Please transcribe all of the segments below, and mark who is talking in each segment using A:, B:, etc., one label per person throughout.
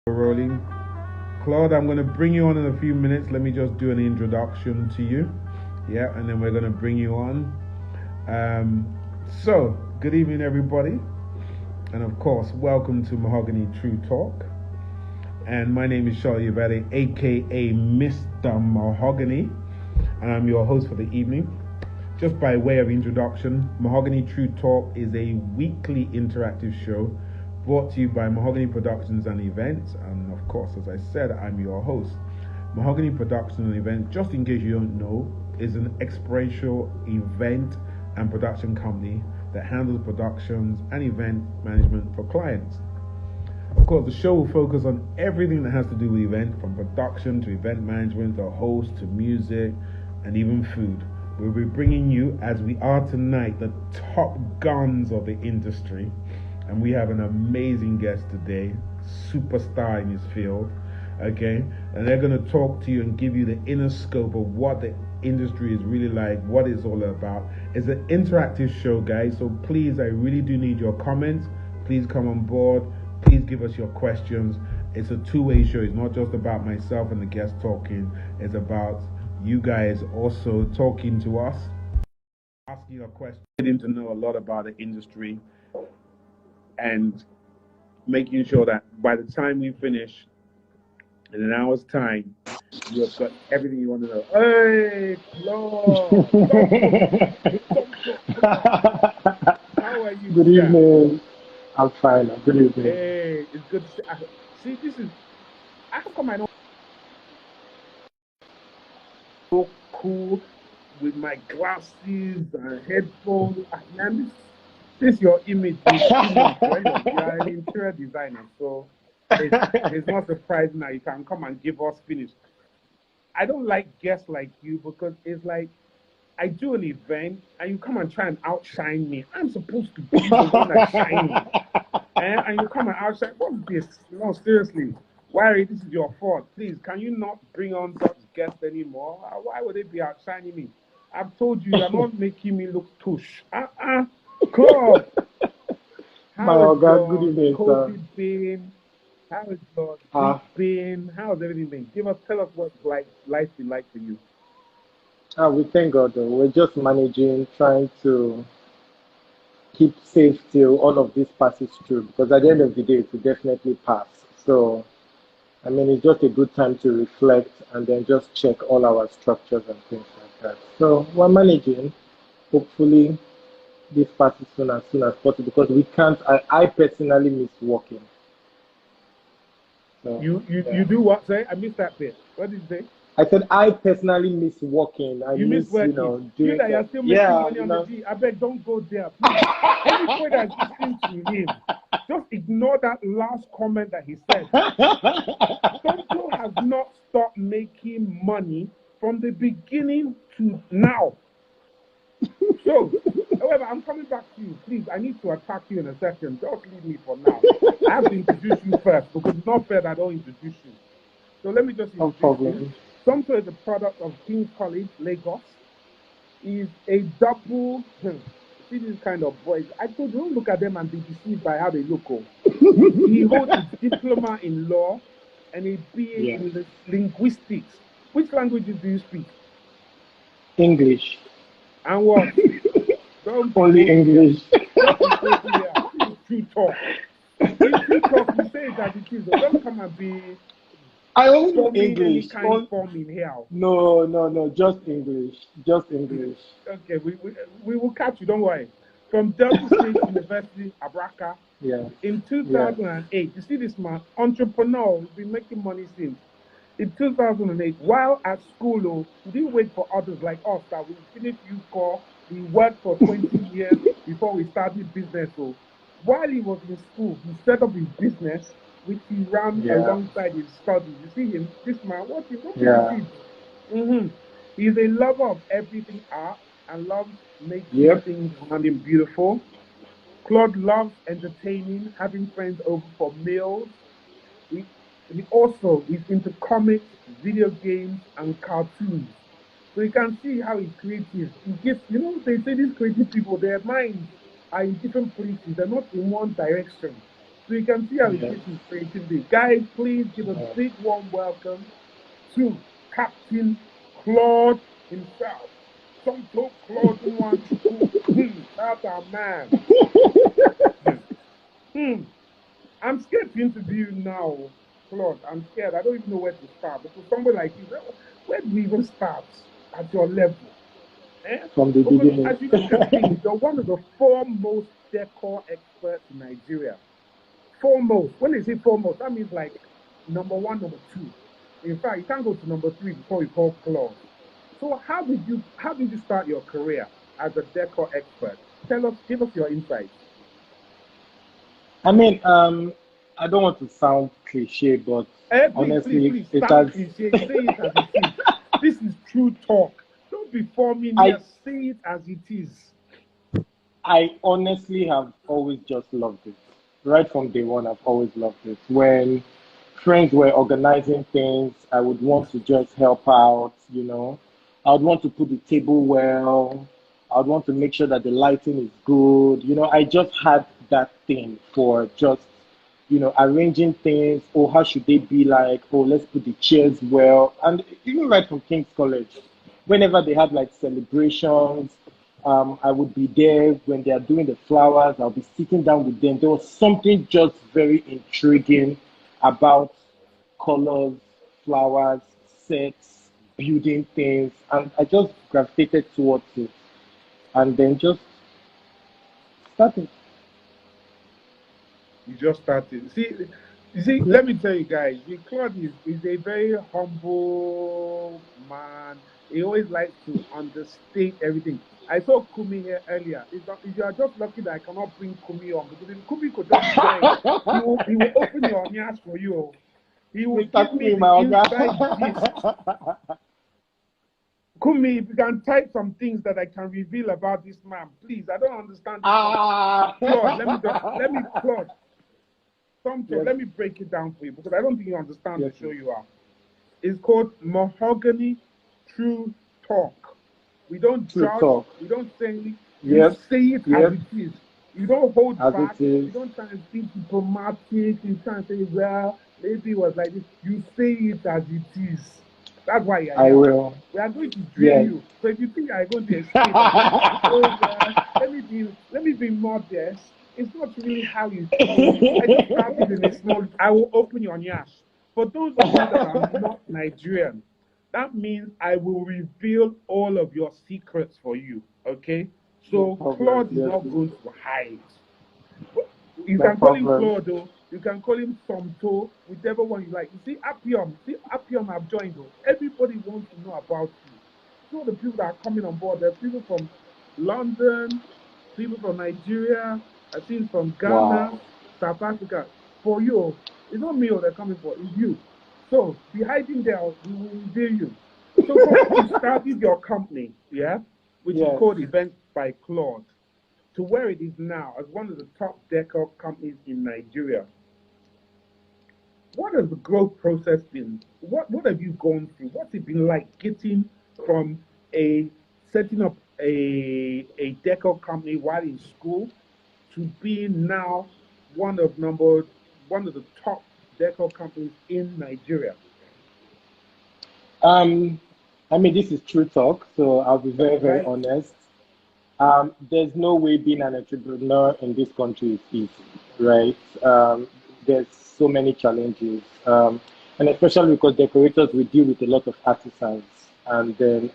A: Rolling. Claude, I'm going to bring you on in a few minutes. Let me just do an introduction to you. Yeah, and then we're going to bring you on. So, good evening, everybody. And of course, welcome to Mahogany True Talk. And my name is Charlie Yvette, aka Mr Mahogany. And I'm your host for the evening. Just by way of introduction, Mahogany True Talk is a weekly interactive show brought to you by Mahogany Productions and Events. And of course, as I said, I'm your host. Mahogany Productions and Events, just in case you don't know, is an experiential event and production company that handles productions and event management for clients. Of course, the show will focus on everything that has to do with event, from production to event management, to host, to music, and even food. We'll be bringing you, as we are tonight, the top guns of the industry. And we have an amazing guest today, superstar in his field, okay? And they're going to talk to you and give you the inner scope of what the industry is really like, what it's all about. It's an interactive show, guys, so please, I really do need your comments. Please come on board. Please give us your questions. It's a two-way show. It's not just about myself and the guest talking. It's about you guys also talking to us, asking a question, getting to know a lot about the industry, and making sure that by the time we finish in an hour's time, you have got everything you want to know. Hey, Claud! How are you?
B: Good evening. I'm fine. Good evening.
A: Hey, it's good to see. This is. How come I don't so cool with my glasses and headphones? Man, this is your image. You are an interior designer, so it's not surprising that you can come and give us finish. I don't like guests like you because it's like I do an event and you come and try and outshine me. I'm supposed to be the one that's shining. And you come and outshine. What's this? No, seriously. Why this is your fault? Please, can you not bring on such guests anymore? Why would they be outshining me? I've told you, you're not making me look tush. Claud, how is your COVID been? How is your sleep been? How's everything been? Tell us what life's been like for you.
B: We thank God, though. We're just managing, trying to keep safe till all of this passes through, because at the end of the day, it will definitely pass. So, I mean, it's just a good time to reflect and then just check all our structures and things like that. So, we're managing. Hopefully, this passes soon as possible, because we can't. I personally miss walking.
A: So, you do what? Say, I missed that bit. What did you say?
B: I said I personally miss walking. I
A: miss working.
B: Doing
A: you that you're still making money on the G. I beg, don't go there. Anybody that's listening to him, just ignore that last comment that he said. Tonto has not stopped making money from the beginning to now. So, however, I'm coming back to you. Please, I need to attack you in a second. Just leave me for now. I have to introduce you first, because it's not fair that I don't introduce you. So let me just introduce you. Tonto is a product of King's College, Lagos. He's a double. See this kind of boys. I told you, don't look at them and be deceived by how they look. He holds a diploma in law and a BA in linguistics. Which languages do you speak?
B: English.
A: And what?
B: Only English.
A: True talk. In True talk, you say that it is. Don't come and be.
B: I only know English.
A: Any kind of form in here.
B: No, just English. Just English.
A: Okay, we will catch you, don't worry. From Delta State University, Abraka.
B: Yeah.
A: In 2008, you see this man, entrepreneur, who's been making money since. In 2008, while at school, we didn't wait for others like us that we finished UCOR, we worked for 20 years before we started business. So while he was in school, he set up his business, which he ran alongside his studies. You see him, this man, what he did. He's a lover of everything art and loves making things around him beautiful. Claude loves entertaining, having friends over for meals. He also is into comics, video games, and cartoons. So you can see how he's creative. He gets, they say these creative people, their minds are in different places. They're not in one direction. So you can see how it
B: Yeah.
A: is creating this. Guys, please give a
B: Yeah.
A: big warm welcome to Captain Claude himself. Some talk Claude Nwanchuku. That's our man. I'm scared to interview you now, Claude. I'm scared. I don't even know where to start. Because somebody like you, where do we even start at your level? Eh?
B: From the
A: Because
B: beginning.
A: as you look at things, you're one of the foremost decor experts in Nigeria. Foremost. When they say foremost, that means like number one, number two. In fact, you can't go to number three before you call Claude. So how did you start your career as a decor expert? Give us your insights.
B: I mean, I don't want to sound cliche, but
A: Please, please,
B: honestly,
A: please,
B: it
A: sound
B: has.
A: cliche. Say it as it is. This is true talk. Don't be forming
B: I
A: here. Say it as it is.
B: I honestly have always just loved it. Right from day one, I've always loved it. When friends were organizing things, I would want to just help out, you know. I would want to put the table well. I would want to make sure that the lighting is good. You know, I just had that thing for just, arranging things. Oh, how should they be like? Oh, let's put the chairs well. And even right from King's College, whenever they had like celebrations, I would be there when they are doing the flowers. I'll be sitting down with them. There was something just very intriguing about colors, flowers, sets, building things, and I just gravitated towards it, and then just started.
A: You just started. You see, let me tell you guys, Claude is a very humble man. He always likes to understate everything. I saw Kumi here earlier. If you are just lucky that I cannot bring Kumi on, because if Kumi could just join, he will open your ears for you. He will
B: Mr.
A: give me
B: Kumi,
A: the
B: my
A: inside gist.
B: Oga.
A: Kumi, if you can type some things that I can reveal about this man, please. I don't understand this one.
B: Ah.
A: Claude, Claude,
B: Yes,
A: let me break it down for you because I don't think you understand
B: yes,
A: the show
B: yes.
A: you are. It's called Mahogany True Talk. We don't
B: True
A: judge,
B: talk.
A: we don't say anything. You
B: Yes,
A: say it as
B: yes,
A: it is. You don't hold
B: as it
A: back.
B: is.
A: You don't try and be diplomatic. You try and say, well, maybe it was like this. You say it as it is. That's why you're
B: I
A: here.
B: will.
A: We are going to drill
B: Yes.
A: you. So if you think you're going to escape and say, oh well, let me be modest, it's not really how you see it. I just started in a small. I will open your nyash. For those of you that are not Nigerian, that means I will reveal all of your secrets for you. Okay?
B: No
A: So
B: problem.
A: Claude is
B: Yes,
A: not
B: yes.
A: going to hide. You
B: No
A: can call him
B: problem.
A: Claude, oh. You can call him Somto, whichever one you like. You see, Appium have joined, though. Everybody wants to know about you. So the people that are coming on board, there are people from London, people from Nigeria, I think from Ghana,
B: Wow.
A: South Africa. For you, it's not me they're coming for, it's you. So be hiding there, we will reveal you. So Claude, you started your company, yeah, which is
B: Yes.
A: called Events by Claude, to where it is now as one of the top decor companies in Nigeria. What has the growth process been? What have you gone through? What's it been like getting from a setting up a decor company while in school to being now one of the top decor companies in Nigeria?
B: Um, I mean, this is true talk, so I'll be very, very
A: Right?
B: honest. There's no way being an entrepreneur in this country is easy, right? There's so many challenges, and especially because decorators, we deal with a lot of artisans, and then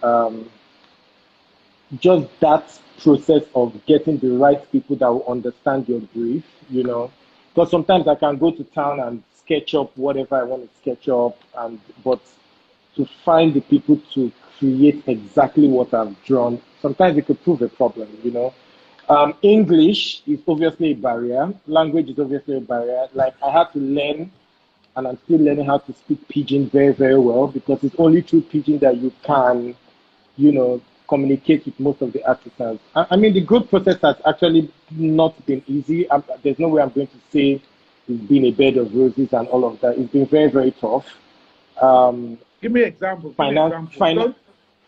B: just that process of getting the right people that will understand your brief, you know. Because sometimes I can go to town and sketch up whatever I want to sketch up, and but to find the people to create exactly what I've drawn, sometimes it could prove a problem, you know. English is obviously a barrier. Language is obviously a barrier. Like I had to learn, and I'm still learning how to speak Pidgin very, very well because it's only through Pidgin that you can, communicate with most of the artisans. I mean, the growth process has actually not been easy. There's no way I'm going to say it's been a bed of roses and all of that. It's been very, very tough. Um,
A: Give me examples. Give me
B: finance,
A: examples.
B: finan-
A: Claude,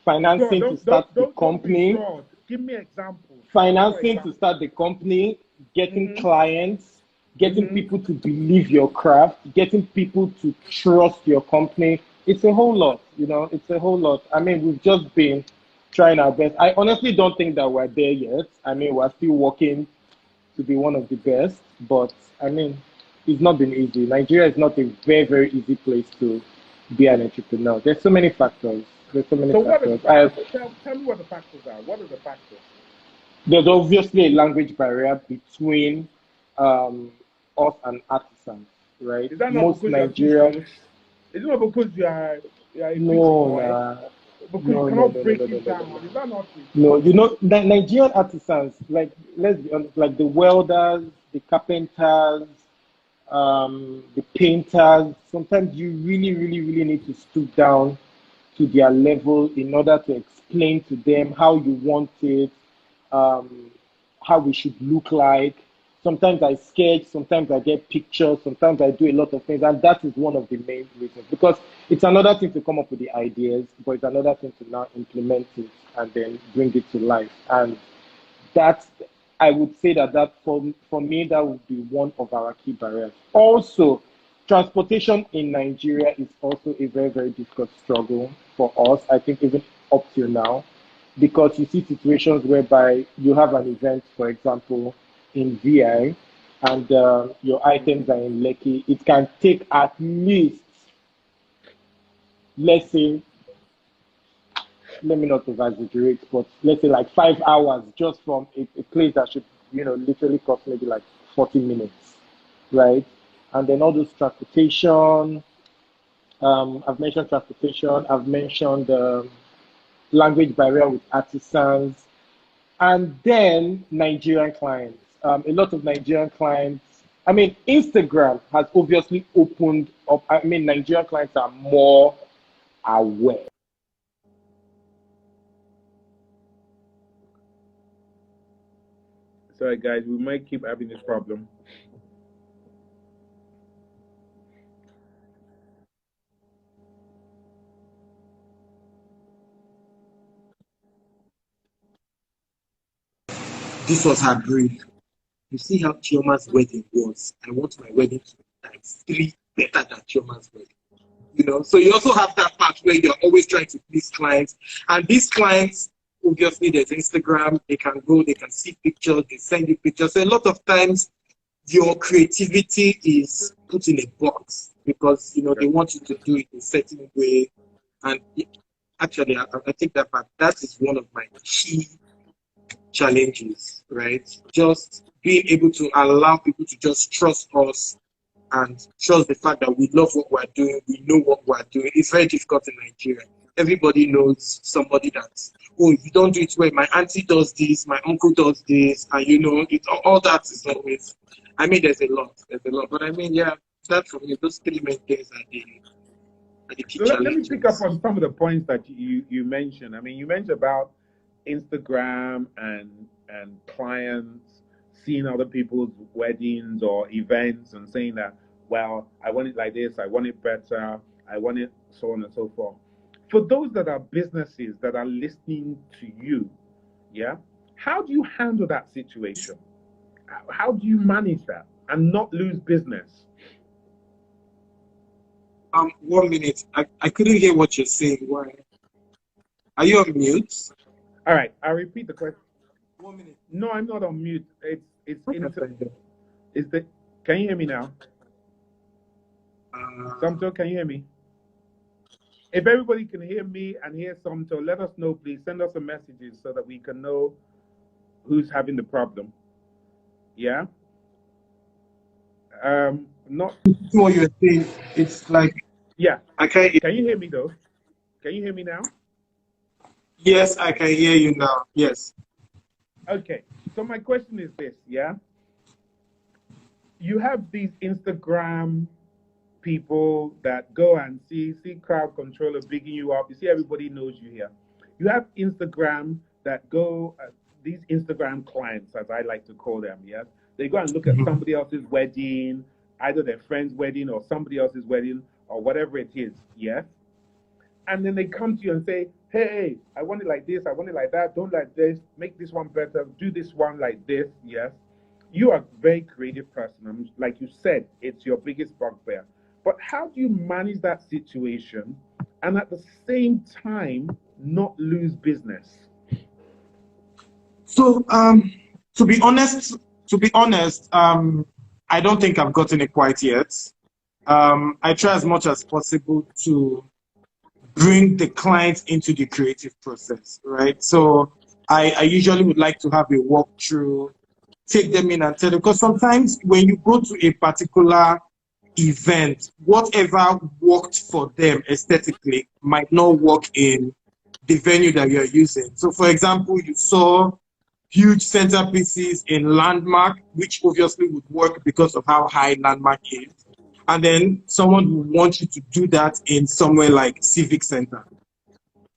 B: financing to start the
A: don't be
B: company,
A: Claude. Give me examples. Give me more
B: financing to
A: examples.
B: start the company, getting
A: Mm-hmm.
B: clients, getting people to believe your craft, getting people to trust your company. It's a whole lot, you know, it's a whole lot. I mean, we've just been trying our best. I honestly don't think that we're there yet. I mean, we're still working to be one of the best, but I mean, it's not been easy. Nigeria is not a very, very easy place to be an entrepreneur. There's so many factors. There's so many
A: So what are the
B: factors.
A: factors? Tell me what the factors are. What are the factors?
B: There's obviously a language barrier between um, us and artisans, right?
A: Is that not
B: Most
A: because you are too
B: Nigerians,
A: small? Is it not because you are a big
B: no,
A: boy?
B: nah,
A: Because you
B: no, no,
A: cannot
B: no, no,
A: break
B: no, no,
A: it
B: no, no,
A: down.
B: no.
A: Is that not it?
B: No, you know, Nigerian artisans, like, let's be honest, like the welders, the carpenters, the painters, sometimes you really, really, really need to stoop down to their level in order to explain to them how you want it, um, how we should look like. Sometimes I sketch, sometimes I get pictures, sometimes I do a lot of things, and that is one of the main reasons. Because it's another thing to come up with the ideas, but it's another thing to now implement it and then bring it to life. And that's, I would say that for me that would be one of our key barriers. Also, transportation in Nigeria is also a very, very difficult struggle for us. I think even up till now, because you see situations whereby you have an event, for example, in VI, and your items are in Lekki. It can take at least, let's say, let me not over exaggerate, but let's say like 5 hours just from a place that should, you know, literally cost maybe like 40 minutes, right? And then all those transportation, I've mentioned transportation, I've mentioned language barrier with artisans, and then Nigerian clients. A lot of Nigerian clients, I mean, Instagram has obviously opened up. I mean, Nigerian clients are more aware.
A: Sorry, guys, we might keep having this problem.
C: This was her brief. You see how Chioma's wedding was. I want my wedding to be times three better than Chioma's wedding. You know, so you also have that part where you're always trying to please clients. And these clients, obviously, there's Instagram, they can go, they can see pictures, they send you pictures. So a lot of times your creativity is put in a box because you know they want you to do it in a certain way. And actually I take that back. That is one of my key challenges, right? Just being able to allow people to just trust us and trust the fact that we love what we're doing, we know what we're doing. It's very difficult in Nigeria. Everybody knows somebody that, oh, if you don't do it well, my auntie does this, my uncle does this, and you know, all that is always, I mean, there's a lot, but I mean, yeah, that for me, those three main things are the key
A: So let me pick up
C: challenges.
A: on some of the points that you mentioned. I mean, you mentioned about Instagram and clients seeing other people's weddings or events and saying that, well, I want it like this, I want it better, I want it so on and so forth. For those that are businesses that are listening to you, yeah, how do you handle that situation? How do you manage that and not lose business?
C: 1 minute. I couldn't hear what you're saying. Why? Are you on mute?
A: All right, I'll repeat the question.
C: 1 minute.
A: No, I'm not on mute. It's into
C: Okay.
A: is the can you hear me now?
C: Uh,
A: Somto, can you hear me? If everybody can hear me and hear Somto, let us know, please. Send us a messages so that we can know who's having the problem. Yeah? Not
C: what you're saying, it's like
A: yeah.
C: I can't hear
A: Can you
C: you.
A: hear me though? Can you hear me now?
C: Yes, I can hear you now. Yes.
A: Okay. So my question is this, yeah? You have these Instagram people that go and see crowd controller bigging you up. You see everybody knows you here. You have Instagram that go these Instagram clients, as I like to call them. Yes, they go and look at
C: Mhm.
A: somebody else's wedding, either their friend's wedding or somebody else's wedding or whatever it is. Yes, and then they come to you and say, "Hey, I want it like this. I want it like that. Don't like this. Make this one better. Do this one like this." Yes, you are a very creative person. Like you said, it's your biggest bugbear. But how do you manage that situation and at the same time not lose business?
C: So, to be honest, I don't think I've gotten it quite yet. I try as much as possible to bring the client into the creative process, right? So I usually would like to have a walkthrough, take them in and tell them, because sometimes when you go to a particular event, whatever worked for them aesthetically might not work in the venue that you're using. So for example, you saw huge centerpieces in Landmark, which obviously would work because of how high Landmark is. And then someone will want you to do that in somewhere like Civic Center,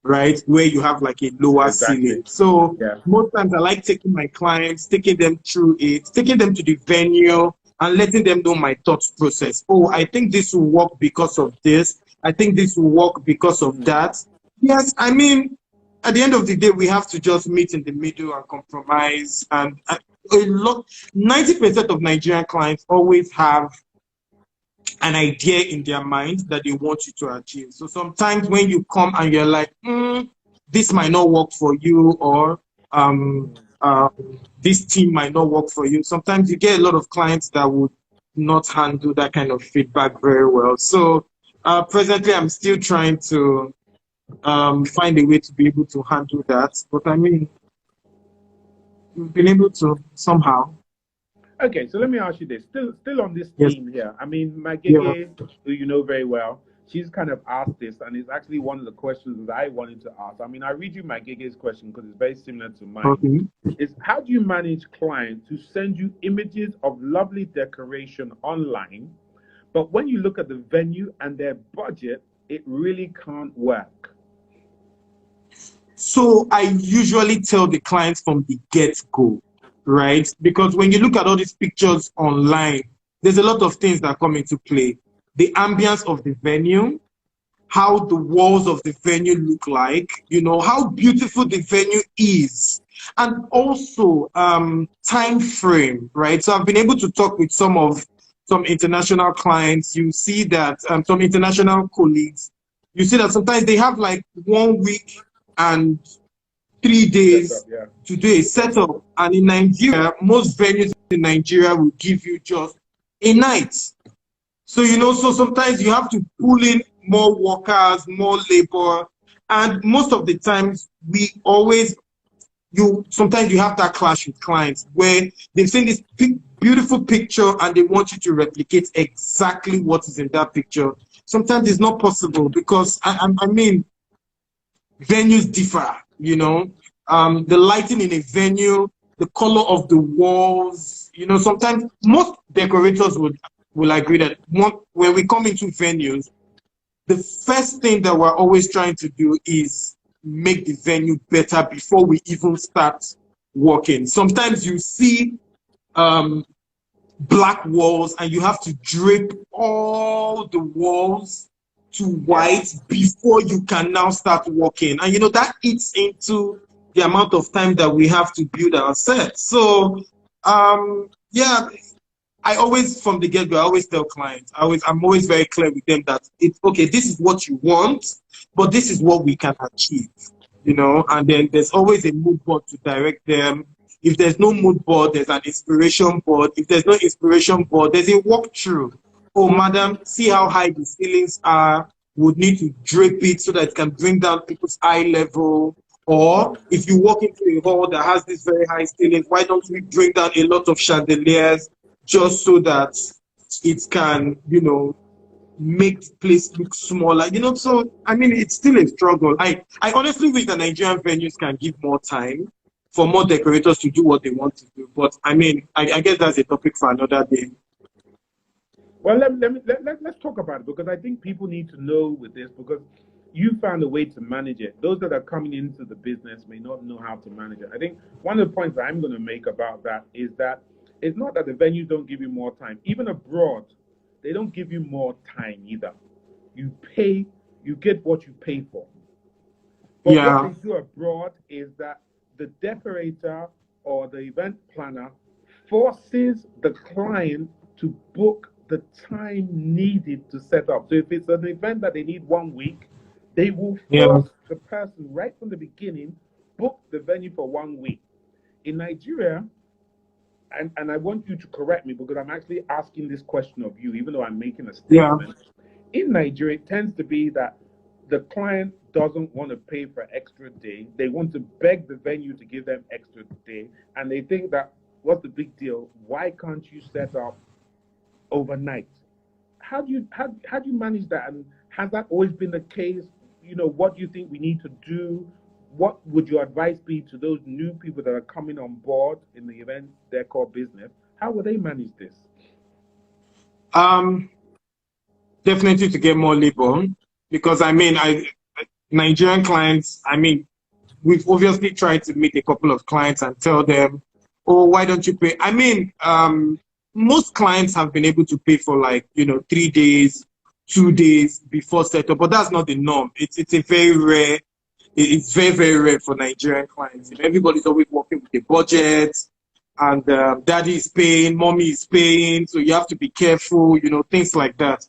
C: right? Where you have like a lower ceiling. So most times I like taking my clients, taking them through it, taking them to the venue and letting them know my thought process. Oh, I think this will work because of this. I think this will work because of that. Yes, I mean, at the end of the day, we have to just meet in the middle and compromise. And a lot, 90% of Nigerian clients always have an idea in their mind that they want you to achieve. So sometimes when you come and you're like, this might not work for you, or this team might not work for you, sometimes you get a lot of clients that would not handle that kind of feedback very well. So presently, I'm still trying to find a way to be able to handle that. But I mean, we've been able to somehow.
A: Okay, so let me ask you this. Still on this
C: Yes.
A: theme here. I mean, my
C: Yeah.
A: Gege, who you know very well, she's kind of asked this, and it's actually one of the questions that I wanted to ask. I mean, I read you my Gege's question because it's very similar to mine.
C: Okay.
A: Is how do you manage clients who send you images of lovely decoration online, but when you look at the venue and their budget, it really can't work?
C: So I usually tell the clients from the get-go, right? Because when you look at all these pictures online, there's a lot of things that come into play. The ambience of the venue, how the walls of the venue look like, you know, how beautiful the venue is, and also time frame, right? So I've been able to talk with some international clients. You see that some international colleagues, you see that sometimes they have like 1 week and 3 days to do a setup. And in Nigeria, most venues in Nigeria will give you just a night. So, you know, so sometimes you have to pull in more workers, more labor. And most of the times sometimes you have that clash with clients where they've seen this beautiful picture and they want you to replicate exactly what is in that picture. Sometimes it's not possible because, I mean, venues differ, you know, the lighting in a venue, the color of the walls, you know, sometimes most decorators will agree that when we come into venues, the first thing that we're always trying to do is make the venue better before we even start working. Sometimes you see black walls and you have to drape all the walls to white before you can now start working. And you know, that eats into the amount of time that we have to build our set. So yeah, I always, from the get-go, I always tell clients, I'm always very clear with them that it's okay, this is what you want, but this is what we can achieve, you know. And then there's always a mood board to direct them. If there's no mood board, there's an inspiration board. If there's no inspiration board, there's a walkthrough. Oh, madam, see how high the ceilings are. Would need to drape it so that it can bring down people's eye level. Or if you walk into a hall that has this very high ceiling, why don't we bring down a lot of chandeliers just so that it can, you know, make the place look smaller, you know? So, I mean, it's still a struggle. I honestly wish the Nigerian venues can give more time for more decorators to do what they want to do. But, I mean, I guess that's a topic for another day.
A: Well, let's talk about it, because I think people need to know with this, because you found a way to manage it. Those that are coming into the business may not know how to manage it. I think one of the points that I'm going to make about that is that it's not that the venues don't give you more time. Even abroad, they don't give you more time either. You get what you pay for. But what they do abroad is that the decorator or the event planner forces the client to book the time needed to set up. So if it's an event that they need 1 week, they will
C: Yeah.
A: force the person right from the beginning book the venue for 1 week. In Nigeria, and I want you to correct me because I'm actually asking this question of you, even though I'm making a
C: Yeah.
A: statement. In Nigeria, it tends to be that the client doesn't want to pay for extra day. They want to beg the venue to give them extra day, and they think that what's the big deal? Why can't you set up overnight? How do you manage that? And has that always been the case? What do you think we need to do? What would your advice be to those new people that are coming on board in the event decor business? How would they manage this?
C: Um, Definitely to get more labor, because I mean, Nigerian clients, I mean, we've obviously tried to meet a couple of clients and tell them, oh, why don't you pay? I mean, most clients have been able to pay for, like, 3 days, 2 days before setup, but that's not the norm. It's a very rare, it's very, very rare for Nigerian clients. Everybody's always working with a budget, and daddy is paying, mommy is paying, so you have to be careful, things like that.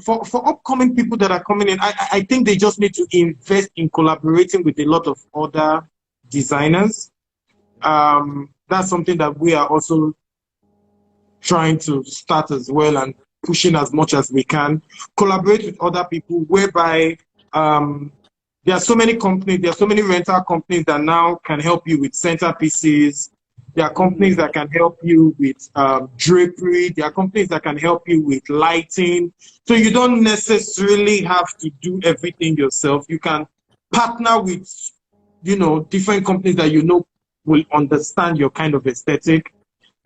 C: For upcoming people that are coming in, I think they just need to invest in collaborating with a lot of other designers. That's something that we are also trying to start as well, and pushing as much as we can. Collaborate with other people, whereby there are so many companies, there are so many rental companies that now can help you with centerpieces. There are companies that can help you with drapery. There are companies that can help you with lighting. So you don't necessarily have to do everything yourself. You can partner with, different companies that will understand your kind of aesthetic,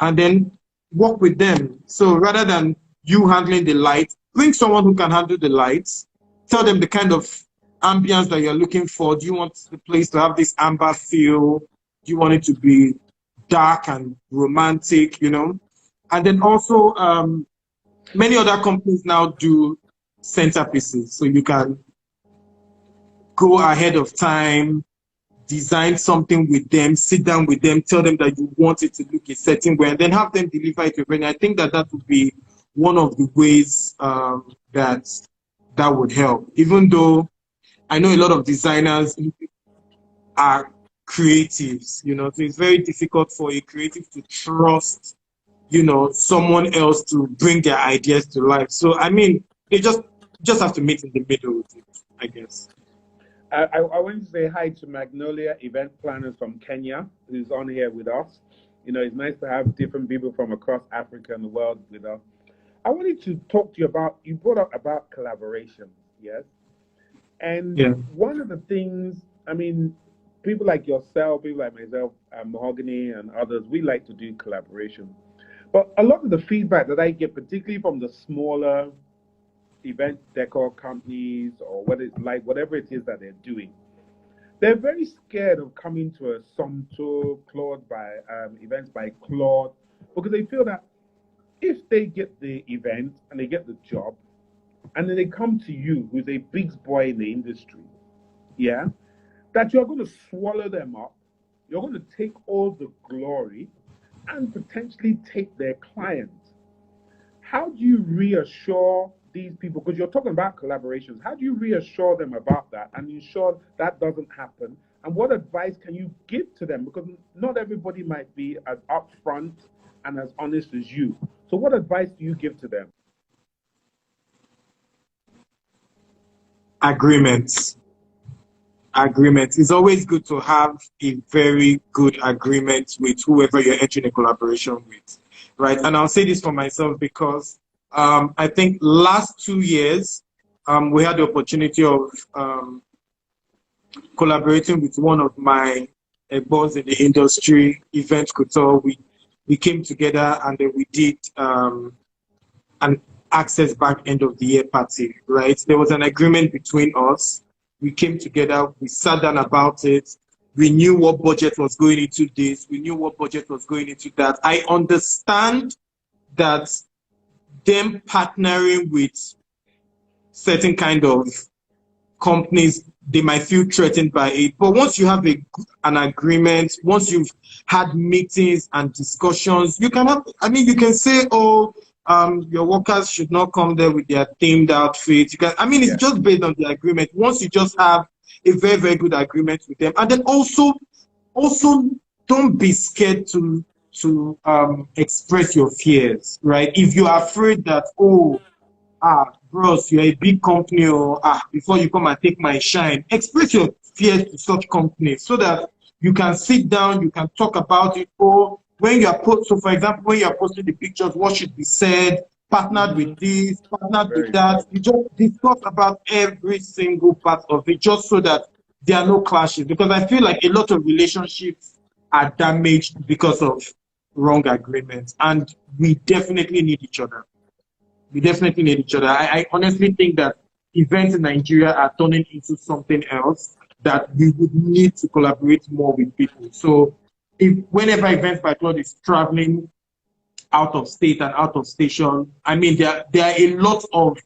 C: and then work with them. So rather than you handling the light, bring someone who can handle the lights. Tell them the kind of ambience that you're looking for. Do you want the place to have this amber feel? Do you want it to be dark and romantic, And then also, many other companies now do centerpieces. So you can go ahead of time, design something with them, sit down with them, tell them that you want it to look a certain way, and then have them deliver it to you. I think that would be one of the ways that would help. Even though I know a lot of designers are creatives, so it's very difficult for a creative to trust, someone else to bring their ideas to life. So I mean, they just have to meet in the middle with it, I guess.
A: I want to say hi to Magnolia, event planners from Kenya, who's on here with us. It's nice to have different people from across Africa and the world with us. I wanted to talk to you about, you brought up about collaboration, yes? And
C: Yeah.
A: one of the things, I mean, people like yourself, people like myself, Mahogany and others, we like to do collaboration. But a lot of the feedback that I get, particularly from the smaller event decor companies, or whatever it is that they're doing, they're very scared of coming to a Somto, Claud by events by Claud, because they feel that if they get the event and they get the job, and then they come to you, who's a big boy in the industry, yeah, that you're going to swallow them up, you're going to take all the glory, and potentially take their clients. How do you reassure these people? Because you're talking about collaborations. How do you reassure them about that and ensure that doesn't happen? And what advice can you give to them? Because not everybody might be as upfront and as honest as you. So what advice do you give to them?
C: Agreements. It's always good to have a very good agreement with whoever you're entering a collaboration with, right? And I'll say this for myself because I think last 2 years we had the opportunity of collaborating with one of my boss in the industry, Event Couture. We came together and then we did an access back end of the year party, right? There was an agreement between us. We came together, we sat down about it. We knew what budget was going into this. We knew what budget was going into that. I understand that them partnering with certain kind of companies they might feel threatened by it. But once you have an agreement, once you've had meetings and discussions, you can have, I mean, you can say, oh, your workers should not come there with their themed outfits. You can, I mean, it's just based on the agreement. Once you just have a very, very good agreement with them, and then also don't be scared to express your fears, right? If you're afraid that, oh, bros, you're a big company, or before you come and take my shine, express your fears to such companies so that you can sit down, you can talk about it. Or when you are so for example, when you are posting the pictures, what should be said, partnered with this, partnered with that. You just discuss about every single part of it, just so that there are no clashes. Because I feel like a lot of relationships are damaged because of wrong agreements, and we definitely need each other. We definitely need each other. I honestly think that events in Nigeria are turning into something else, that we would need to collaborate more with people. So whenever Events by Claud is traveling out of state and out of station, I mean, there are a lot of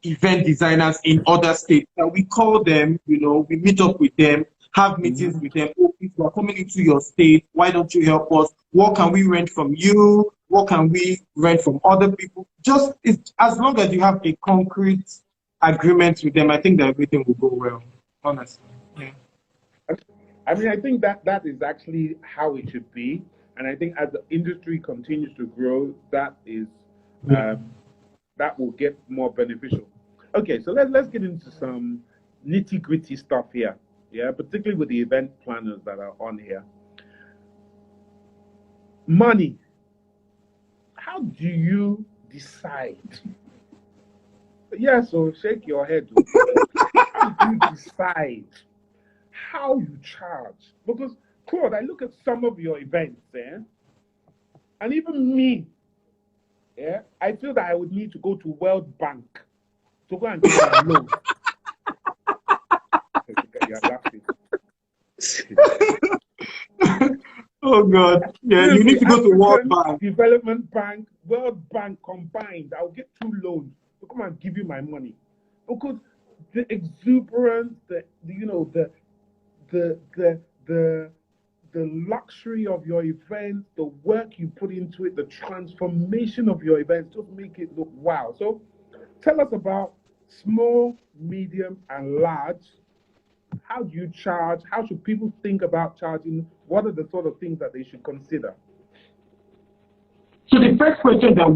C: event designers in other states that we call them, you know, we meet up with them, have meetings with them. Oh, if we're coming into your state, why don't you help us? What can we rent from you? What can we rent from other people? Just as long as you have a concrete agreement with them, I think that everything will go well, honestly. Yeah.
A: I mean, I think that is actually how it should be. And I think as the industry continues to grow, that is that will get more beneficial. Okay, so let's get into some nitty-gritty stuff here. Yeah, particularly with the event planners that are on here. Money. How do you decide? Yeah, so shake your head. How do you decide how you charge? Because, Claude, I look at some of your events there, and even me, yeah, I feel that I would need to go to World Bank to go and get a loan. You're laughing.
C: Oh God! Yeah, you need to go to World Bank,
A: Development Bank, World Bank combined. I'll get 2 loans to come and give you my money, because the exuberance, the luxury of your event, the work you put into it, the transformation of your event, just make it look wow. So, tell us about small, medium, and large. How do you charge? How should people think about charging? What are the sort of things that they should consider?
C: So the first question that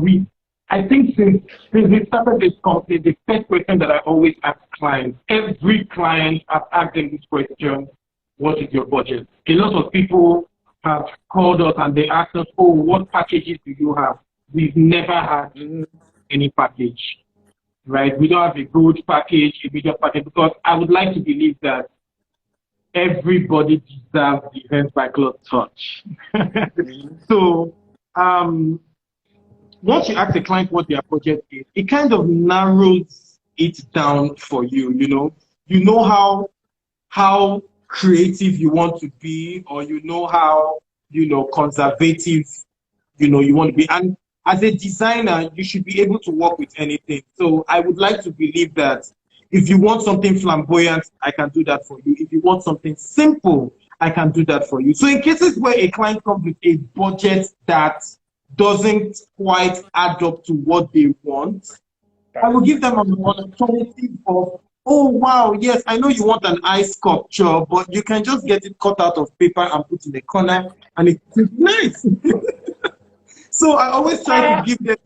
C: I think since we started this company, the first question that I always ask clients, every client I've asked them this question: what is your budget? A lot of people have called us and they ask us, oh, what packages do you have? We've never had any package. Right? We don't have a good package, a medium package, because I would like to believe that everybody deserves the Events by Claud touch. So, once you ask the client what their budget is, it kind of narrows it down for you. You know how creative you want to be, or you know how conservative you want to be. And as a designer, you should be able to work with anything. So I would like to believe that if you want something flamboyant, I can do that for you. If you want something simple, I can do that for you. So in cases where a client comes with a budget that doesn't quite add up to what they want, I will give them an alternative of, oh, wow, yes, I know you want an ice sculpture, but you can just get it cut out of paper and put in a corner, and it's nice. So I always try to give them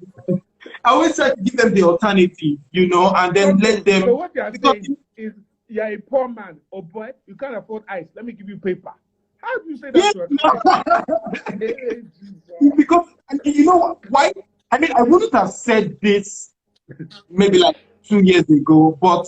C: the alternative, and then let them.
A: So what you are saying is, you're a poor man, oh boy, you can't afford ice. Let me give you paper. How do you say that to a client?
C: Because you know why? I mean, I wouldn't have said this maybe like 2 years ago, but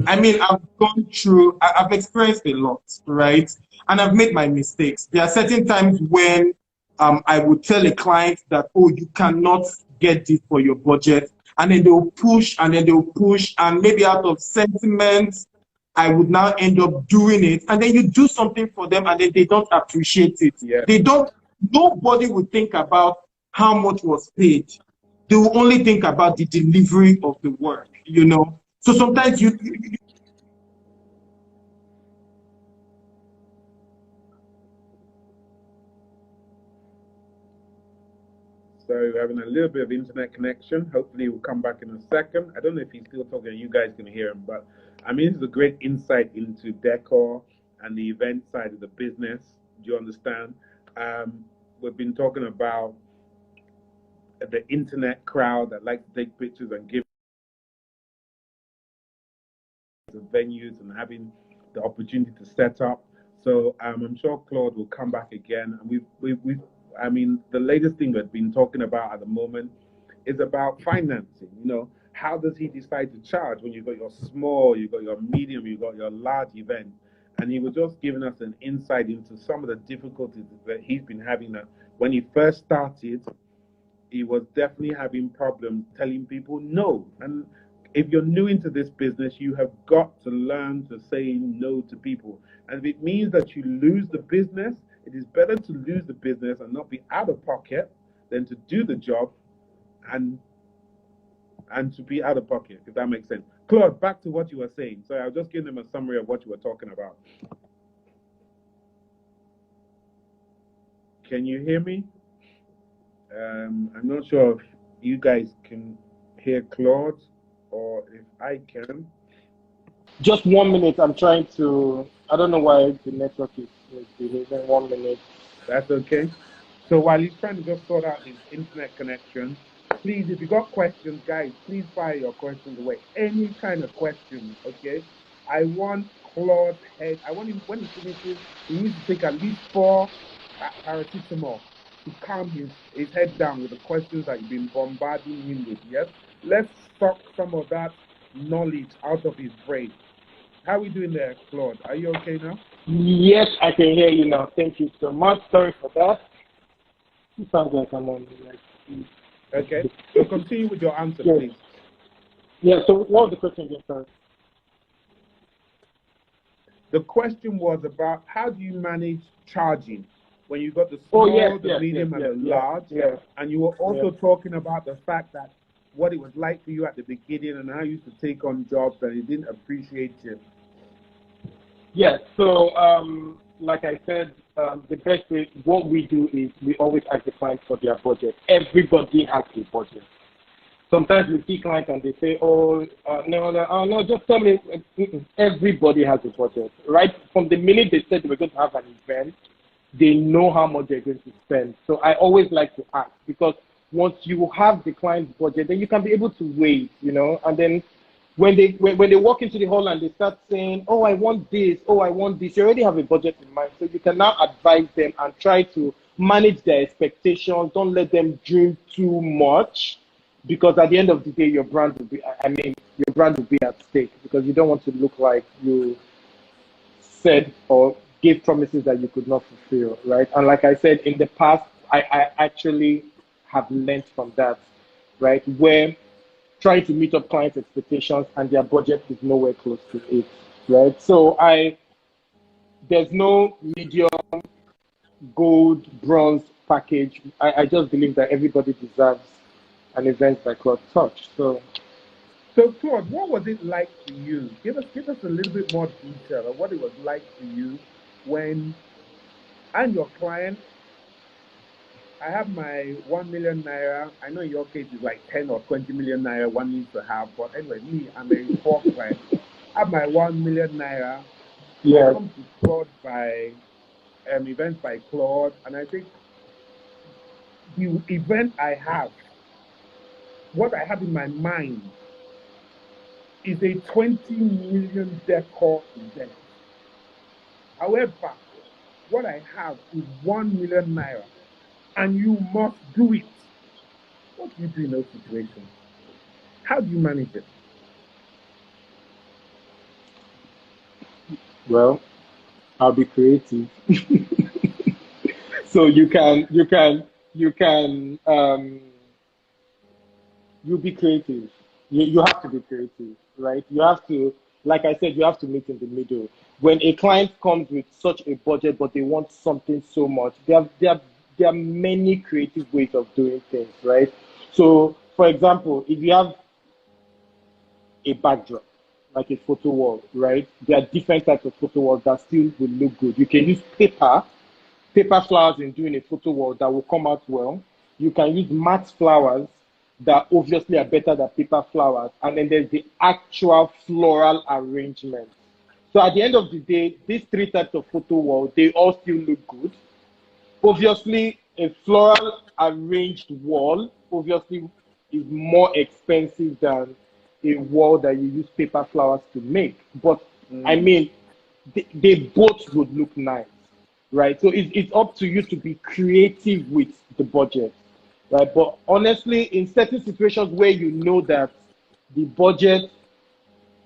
C: I mean, I've experienced a lot, right? And I've made my mistakes. There are certain times when I would tell a client that, oh, you cannot get this for your budget. And then they'll push, and maybe out of sentiment, I would now end up doing it. And then you do something for them, and then they don't appreciate it.
A: Yeah.
C: Nobody would think about how much was paid. They will only think about the delivery of the work, So sometimes
A: Sorry, we're having a little bit of internet connection. Hopefully, we'll come back in a second. I don't know if he's still talking. You guys can hear him, but I mean, this is a great insight into Decor and the event side of the business. Do you understand? We've been talking about the internet crowd that likes to take pictures and give the venues and having the opportunity to set up. So I'm sure Claude will come back again. And we've I mean, the latest thing we've been talking about at the moment is about financing. You know, how does he decide to charge when you've got your small, you've got your medium, you've got your large event? And he was just giving us an insight into some of the difficulties that he's been having. When he first started, he was definitely having problems telling people no. And if you're new into this business, you have got to learn to say no to people. And if it means that you lose the business, it is better to lose the business and not be out of pocket than to do the job and to be out of pocket, if that makes sense. Claude, back to what you were saying. So I'll just give them a summary of what you were talking about. Can you hear me? I'm not sure if you guys can hear Claude or if I can.
B: Just 1 minute. I'm trying to. I don't know why the network is behaving. 1 minute.
A: That's okay. So while he's trying to just sort out his internet connection, please, if you got questions, guys, please fire your questions away. Any kind of questions, okay? I want Claude's head. I want him, when he finishes, he needs to take at least 4 paracetamol to calm his head down with the questions that you've been bombarding him with, yes? Let's suck some of that knowledge out of his brain. How are we doing there, Claude? Are you okay now?
B: Yes, I can hear you now. Thank you so much. Sorry for that. It sounds like I'm on the
A: Okay, so continue with your answer,
B: yes.
A: Please.
B: Yeah, so what was the question again, sir?
A: The question was about how do you manage charging when you got the small, the medium, and the large?
B: Yes.
A: And you were also talking about the fact that what it was like for you at the beginning and how you used to take on jobs that you didn't appreciate you.
B: Yes, so like I said, the best way, what we do is we always ask the client for their budget. Everybody has a budget. Sometimes we see clients and they say, no, just tell me. Everybody has a budget. Right from the minute they said they were going to have an event, they know how much they're going to spend. So I always like to ask, because once you have the client's budget, then you can be able to wait, you know, and then when they walk into the hall and they start saying, oh, I want this, you already have a budget in mind. So you can now advise them and try to manage their expectations. Don't let them dream too much, because at the end of the day, your brand will be at stake, because you don't want to look like you said or gave promises that you could not fulfill, right? And like I said, in the past, I actually have learned from that, right? Where trying to meet up clients' expectations and their budget is nowhere close to it, right? So there's no medium, gold, bronze package. I just believe that everybody deserves an event like Claud Touch. So
A: Claude, what was it like for you? Give us a little bit more detail of what it was like for you when I'm your client. I have my 1 million naira. I know in your case it's like 10 or 20 million naira one needs to have, but anyway, me, I'm a poor client. I have my 1 million naira.
B: yeah,
A: I come to Claude by events by Claude, and I think the event I have, what I have in my mind, is a 20 million decor event. However, what I have is 1 million naira, and you must do it. What do you do in those situations? How do you manage it?
B: well, I'll be creative. So you be creative. You have to be creative, right? You have to, like I said, you have to meet in the middle. When a client comes with such a budget, but they want something so much, there are many creative ways of doing things, right? So, for example, if you have a backdrop, like a photo wall, right? There are different types of photo walls that still will look good. You can use paper flowers in doing a photo wall that will come out well. You can use matte flowers that obviously are better than paper flowers. And then there's the actual floral arrangement. So at the end of the day, these three types of photo wall, they all still look good. Obviously, a floral arranged wall obviously is more expensive than a wall that you use paper flowers to make. But I mean, they both would look nice, right? So it's up to you to be creative with the budget, right? But honestly, in certain situations where you know that the budget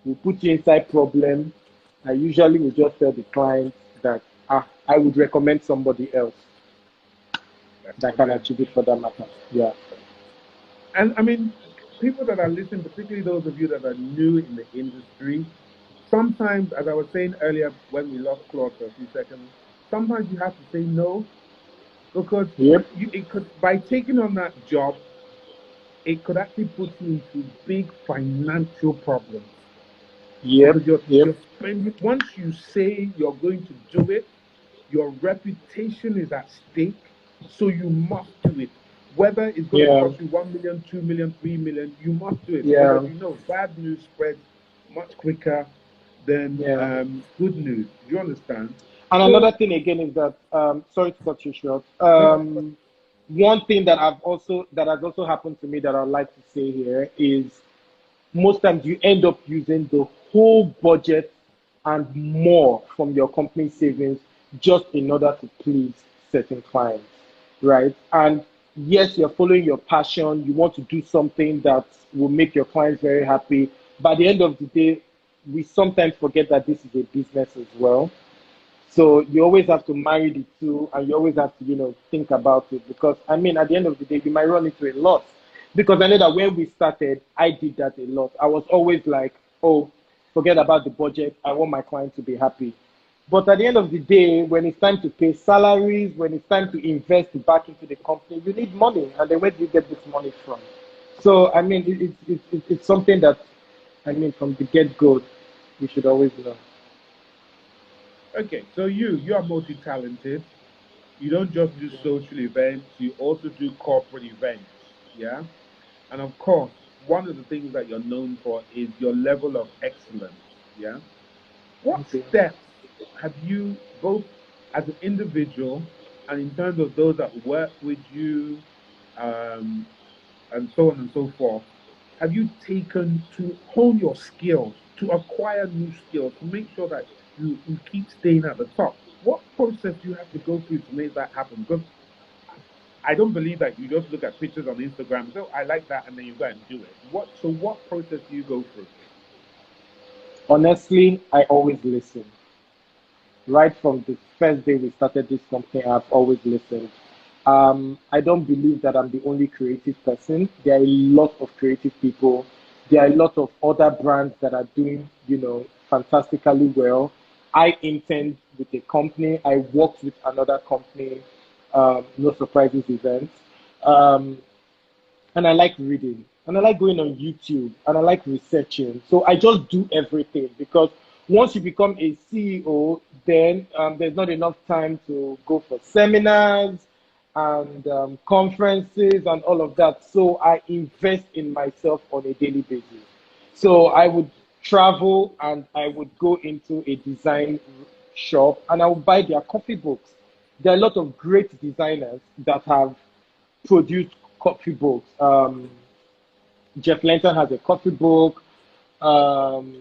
B: will put you inside problem, I usually will just tell the client that I would recommend somebody else that can achieve it for that matter. Yeah.
A: And I mean, people that are listening, particularly those of you that are new in the industry, sometimes, as I was saying earlier when we lost Claude for a few seconds, sometimes you have to say no, because
B: Yep.
A: it could, by taking on that job, it could actually put you into big financial problems.
B: Yep.
A: Because
B: Yep.
A: you're spending, once you say you're going to do it, your reputation is at stake, so you must do it. Whether it's going to
B: Yeah.
A: cost you 1 million, 2 million, 3 million, you must do it.
B: Yeah.
A: Because as you know, bad news spreads much quicker than
B: Yeah.
A: good news. Do you understand?
B: And
A: So,
B: another thing again is that sorry to cut you short.
A: no,
B: One thing that has also happened to me that I'd like to say here is most times you end up using the whole budget and more from your company savings just in order to please certain clients, right? And yes, you're following your passion. You want to do something that will make your clients very happy. But at the end of the day, we sometimes forget that this is a business as well. So you always have to marry the two, and you always have to, think about it. Because I mean, at the end of the day, you might run into a loss. Because I know that when we started, I did that a lot. I was always like, oh, forget about the budget. I want my client to be happy. But at the end of the day, when it's time to pay salaries, when it's time to invest back into the company, you need money. And then where do you get this money from? So, I mean, it's something that, I mean, from the get-go, you should always know.
A: okay, so you are multi-talented. You don't just do social events, you also do corporate events. Yeah. And of course, one of the things that you're known for is your level of excellence. Yeah. What
B: Okay.
A: steps have you, both as an individual and in terms of those that work with you, um, and so on and so forth, have you taken to hone your skills, to acquire new skills, to make sure that you keep staying at the top? What process do you have to go through to make that happen? Because I don't believe that you just look at pictures on Instagram and say, oh, I like that, and then you go and do it. What process do you go through?
B: Honestly, I always listen. Right from the first day we started this company, I've always listened. I don't believe that I'm the only creative person. There are a lot of creative people. There are a lot of other brands that are doing, fantastically well. I intend with a company. I worked with another company, No Surprises Events. Um, and I like reading, and I like going on YouTube, and I like researching. So I just do everything because once you become a CEO, then there's not enough time to go for seminars and conferences and all of that. So I invest in myself on a daily basis. So I would travel and I would go into a design shop and I would buy their copy books. There are a lot of great designers that have produced copy books. Jeff Lenton has a copy book. Um,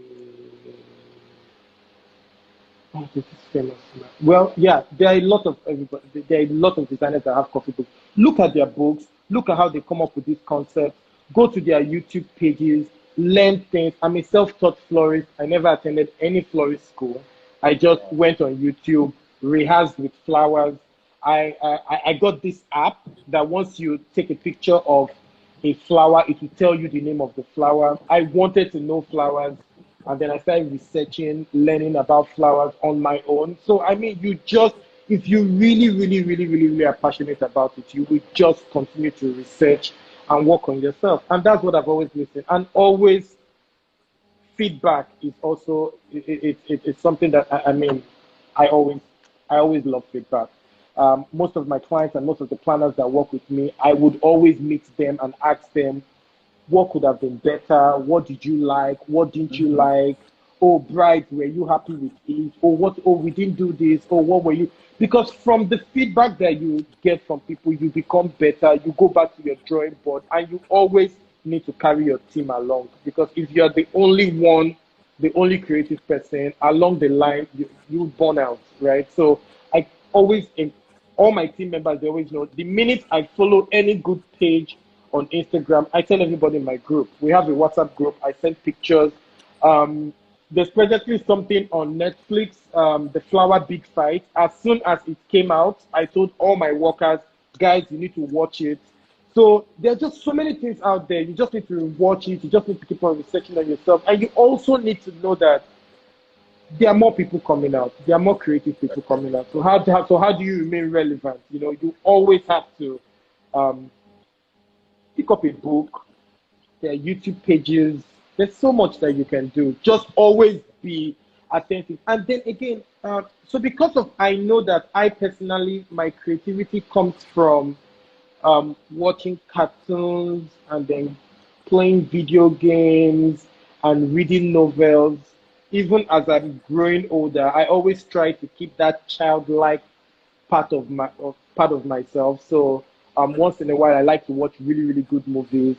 B: oh, this is famous. Well, yeah, there are a lot of everybody. There are a lot of designers that have copy books. Look at their books. Look at how they come up with these concepts. Go to their YouTube pages. Learn things. I'm a self-taught florist. I never attended any florist school. I just went on YouTube, rehearsed with flowers. I got this app that once you take a picture of a flower, it will tell you the name of the flower. I wanted to know flowers, and then I started researching, learning about flowers on my own. So I mean, if you really, really, really, really, really are passionate about it, you will just continue to research and work on yourself. And that's what I've always listened. And always feedback is also it's something that I mean, I always love feedback. most of my clients and most of the planners that work with me, I would always meet them and ask them, what could have been better? What did you like? What didn't you like? Oh, bride, were you happy with it? Or what? Oh, we didn't do this. Or what were you? Because from the feedback that you get from people, you become better. You go back to your drawing board, and you always need to carry your team along. Because if you're the only one, the only creative person along the line, you burn out, right? So I always, in all my team members, they always know the minute I follow any good page on Instagram, I tell everybody in my group. We have a WhatsApp group. I send pictures. There's presently something on Netflix, The Flower Big Fight. As soon as it came out, I told all my workers, guys, you need to watch it. So there are just so many things out there. You just need to watch it. You just need to keep on researching on yourself. And you also need to know that there are more people coming out. There are more creative people coming out. So how do you remain relevant? You know, you always have to pick up a book. There are YouTube pages. There's so much that you can do. Just always be attentive. And then again, so because of, I know that I personally, my creativity comes from watching cartoons and then playing video games and reading novels. Even as I'm growing older, I always try to keep that childlike part of myself. So once in a while, I like to watch really, really good movies.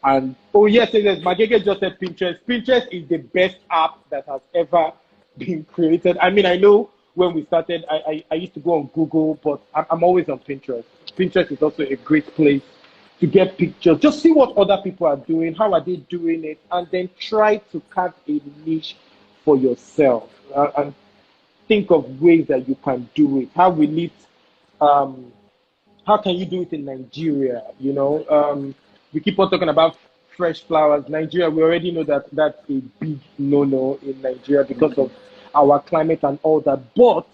B: And oh yes, Magege just said Pinterest. Pinterest is the best app that has ever been created. I mean, I know when we started, I used to go on Google, but I'm always on Pinterest. Pinterest is also a great place to get pictures. Just see what other people are doing, how are they doing it, and then try to carve a niche for yourself and think of ways that you can do it. How will it? How can you do it in Nigeria? You know, we keep on talking about fresh flowers. Nigeria, we already know that that's a big no-no in Nigeria because of our climate and all that. But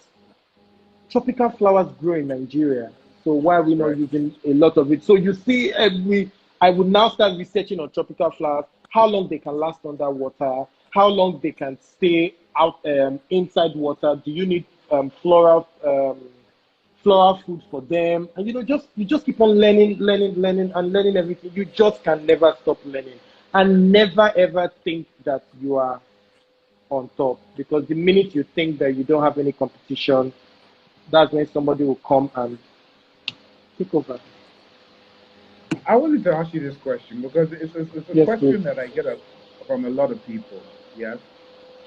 B: tropical flowers grow in Nigeria. So why are we not using a lot of it? So you see, I would now start researching on tropical flowers, how long they can last underwater, how long they can stay out inside water. Do you need floral food for them? And you just keep on learning everything. You just can never stop learning, and never ever think that you are on top, because the minute you think that you don't have any competition, that's when somebody will come and take over.
A: I wanted to ask you this question because it's a
B: Yes,
A: question
B: please.
A: that I get from a lot of people. Yes,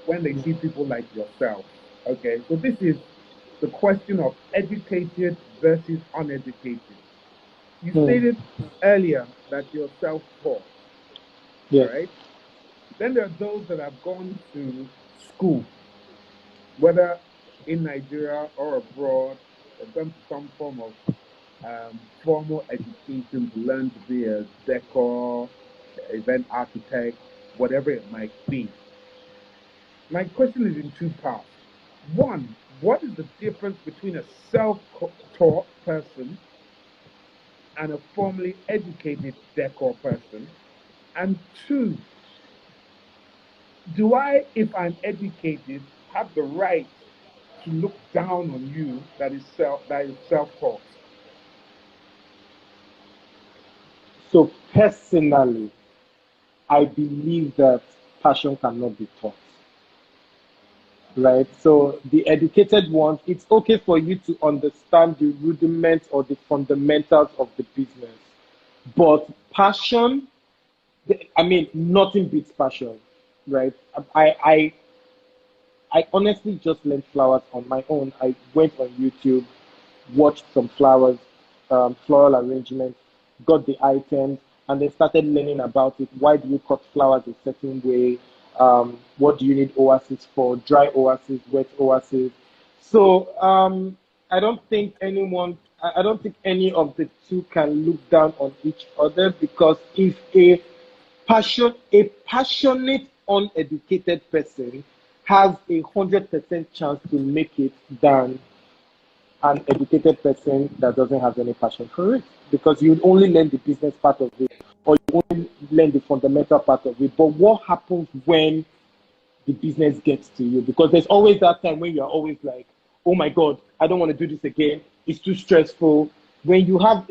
A: when they see people like yourself. Okay, so this is the question of educated versus uneducated. You stated earlier that you're self-taught,
B: Yes.
A: right? Then there are those that have gone to school, whether in Nigeria or abroad, they've gone to some form of formal education to learn to be a decor, event architect, whatever it might be. My question is in two parts. One, what is the difference between a self-taught person and a formally educated decor person? And two, do I, if I'm educated, have the right to look down on you that is self-taught?
B: So personally, I believe that passion cannot be taught. Right? So the educated ones, it's okay for you to understand the rudiments or the fundamentals of the business. But passion, I mean, nothing beats passion, right? I honestly just learned flowers on my own. I went on YouTube, watched some flowers, floral arrangements, got the items, and then started learning about it. Why do you cut flowers a certain way? What do you need oasis for? Dry oasis, wet oasis. So I don't think I don't think any of the two can look down on each other, because if a passionate, uneducated person has 100% chance to make it than an educated person that doesn't have any passion for it, because you only learn the business part of it, or you only learn the fundamental part of it. But what happens when the business gets to you? Because there's always that time when you're always like, oh my God, I don't want to do this again. It's too stressful. When you have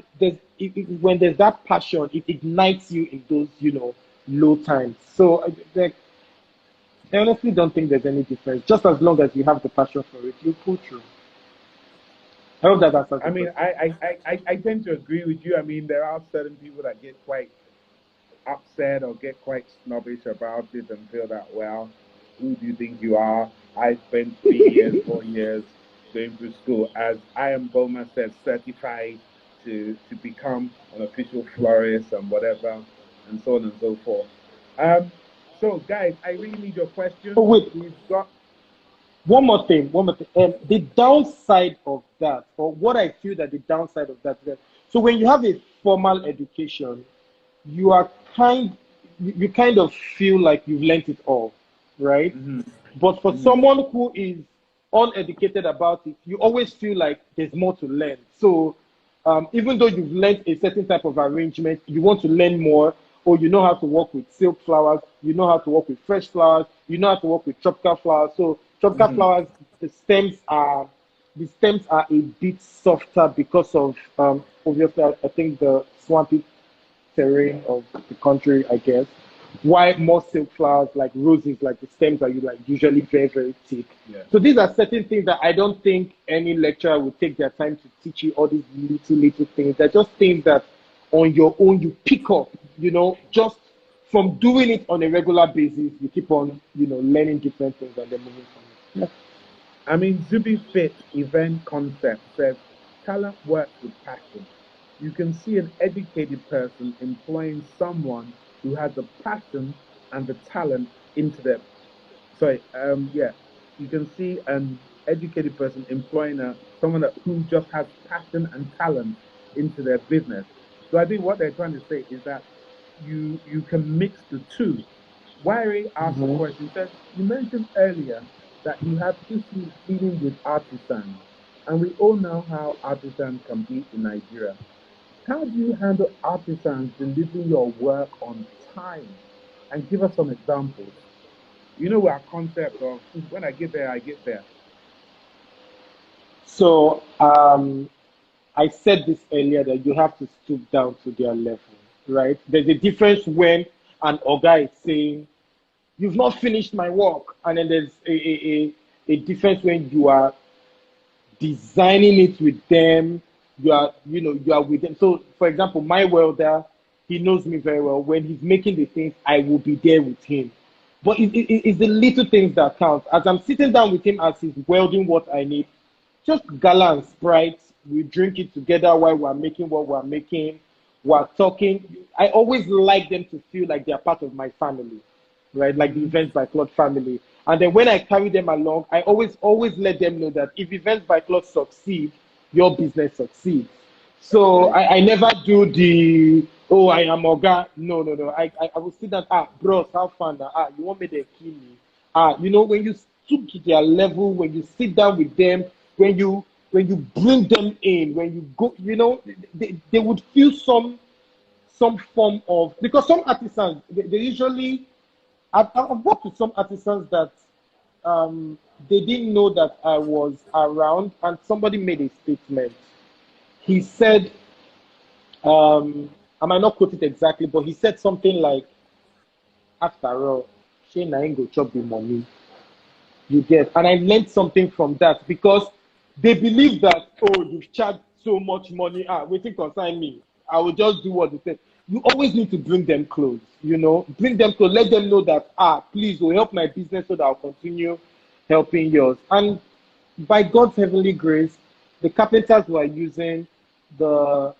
B: when there's that passion, it ignites you in those, low times. So I honestly don't think there's any difference. Just as long as you have the passion for it, you pull through. I hope that answers
A: I
B: the
A: mean,
B: question.
A: I tend to agree with you. I mean, there are certain people that get quite upset or get quite snobbish about it and feel that, well, who do you think you are? I spent 3 years, 4 years going through school. As I am, Boma said, certified to become an official florist and whatever, and so on and so forth. So, guys, I really need your
B: Oh,
A: questions.
B: wait.
A: We've got.
B: One more thing. The downside of that, or what I feel that the downside of that, so when you have a formal education, you are you kind of feel like you've learnt it all, right?
A: Mhm,
B: But for
A: mhm,
B: someone who is uneducated about it, you always feel like there's more to learn. So even though you've learned a certain type of arrangement, you want to learn more, or you know how to work with silk flowers, you know how to work with fresh flowers, you know how to work with tropical flowers. So tropical
A: mhm,
B: flowers, the stems are a bit softer because of obviously I think the swampy terrain of the country, I guess. Why more silk flowers like roses, like the stems are like usually very, very thick.
A: yeah.
B: So these are certain things that I don't think any lecturer would take their time to teach you all these little things. They're just things that on your own you pick up, just from doing it on a regular basis, you keep on, learning different things and then moving from it.
A: I mean, Zuby Fit event concept says talent works with passion. You can see an educated person employing someone who has the passion and the talent into their. Sorry, yeah, you can see an educated person employing someone who just has passion and talent into their business. So I think what they're trying to say is that you can mix the two. Wiry asked a
B: Yeah.
A: question. He says, you mentioned earlier that you have issues dealing with artisans, and we all know how artisans can be in Nigeria. How do you handle artisans delivering your work on time? And give us some examples. You know our concept of when I get there, I get there.
B: So I said this earlier that you have to stoop down to their level, right? There's a difference when an Oga is saying, "You've not finished my work," and then there's a difference when you are designing it with them. You are with them. So, for example, my welder, he knows me very well. When he's making the things, I will be there with him. But it's the little things that count. As I'm sitting down with him as he's welding what I need, just gala and Sprite. We drink it together while we're making what we're making. We're talking. I always like them to feel like they're part of my family, right? Like the
A: Mm-hmm.
B: Events by Claude family. And then when I carry them along, I always let them know that if Events by Claude succeed, your business succeeds. So
A: Okay.
B: I never do the, oh, I am Oga. No, no, no. I will sit down, bros, how fun that, you want me to kill me? When you stoop to their level, when you sit down with them, when you bring them in, when you go, they would feel some form of, because some artisans, they usually, I've worked with some artisans that they didn't know that I was around, and somebody made a statement. He said, I might not quote it exactly, but he said something like, after all, she na go chop the money. You get, and I learned something from that because they believe that, oh, you've charged so much money, waiting concern me, I will just do what they say. You always need to bring them close, bring them close, let them know that, please, will help my business so that I'll continue helping yours. And by God's heavenly grace, the carpenters who are using, the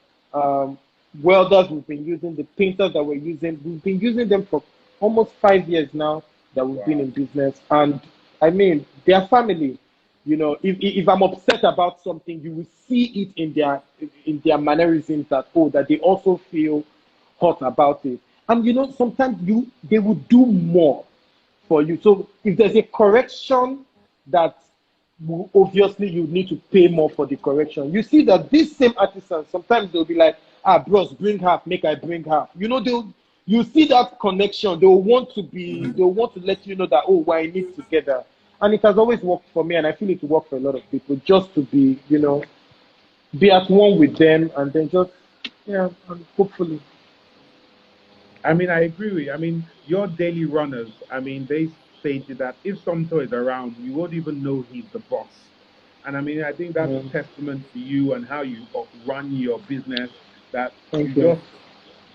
B: welders we've been using, the painters that we're using, we've been using them for almost 5 years now that we've been
A: Wow.
B: in business. And I mean, their family. If I'm upset about something, you will see it in their mannerisms that, oh, that they also feel hot about it. And sometimes they will do more for you. So if there's a correction that obviously you need to pay more for the correction. You see that these same artisans sometimes they'll be like, bros, bring half, make I bring half. You see that connection. They'll want to let you know that, oh, we're in it together. and it has always worked for me, and I feel it will work for a lot of people. Just to be, be at one with them, and then just, yeah, and hopefully.
A: I mean, I agree with you. I mean, your daily runners, I mean, they stated that if Somto is around, you won't even know he's the boss. And I mean, I think that's a testament to you and how you run your business, that
B: Thank
A: you
B: you.
A: just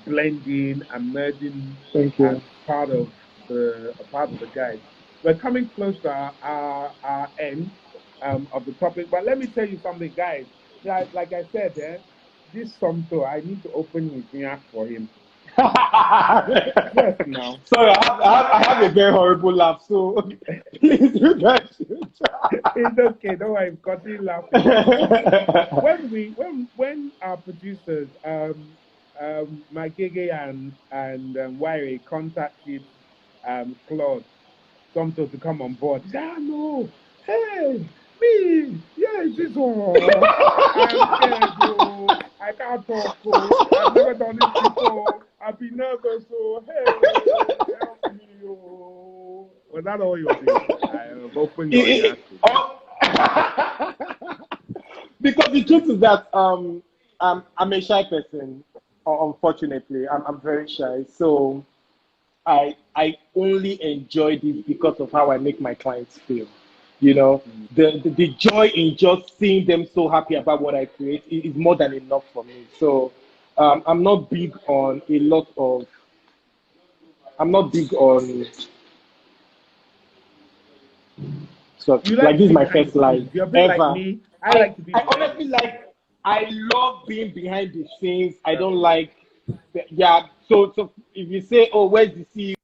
A: blend in and merge in
B: Thank
A: as
B: you.
A: part of the guide. We're coming close to our end of the topic, but let me tell you something, guys. Like I said, this Somto, I need to open his mouth for him. Yes, now.
B: Sorry, I have a very horrible laugh, so please, you guys should try.
A: It's okay, don't worry, continue laughing. when our producers, Magege and Wire contacted Claude Somto to come on board, he said, no, hey, me, yes, this one. I'm scared, bro. I can't talk, bro. I've never done this before. I've been nervous, so hey, help me, oh. Was that all you were doing? I have opened your
B: Because the truth is that I'm a shy person. Unfortunately, I'm very shy. So I only enjoy this because of how I make my clients feel. The joy in just seeing them so happy about what I create is more than enough for me. So I'm not big on a lot of. I'm not big on. So like this is my first live
A: You're a bit
B: ever.
A: like me. I like to be.
B: I honestly like. I love being behind the scenes. I don't like. Yeah. So if you say, "Oh, where's the CEO?"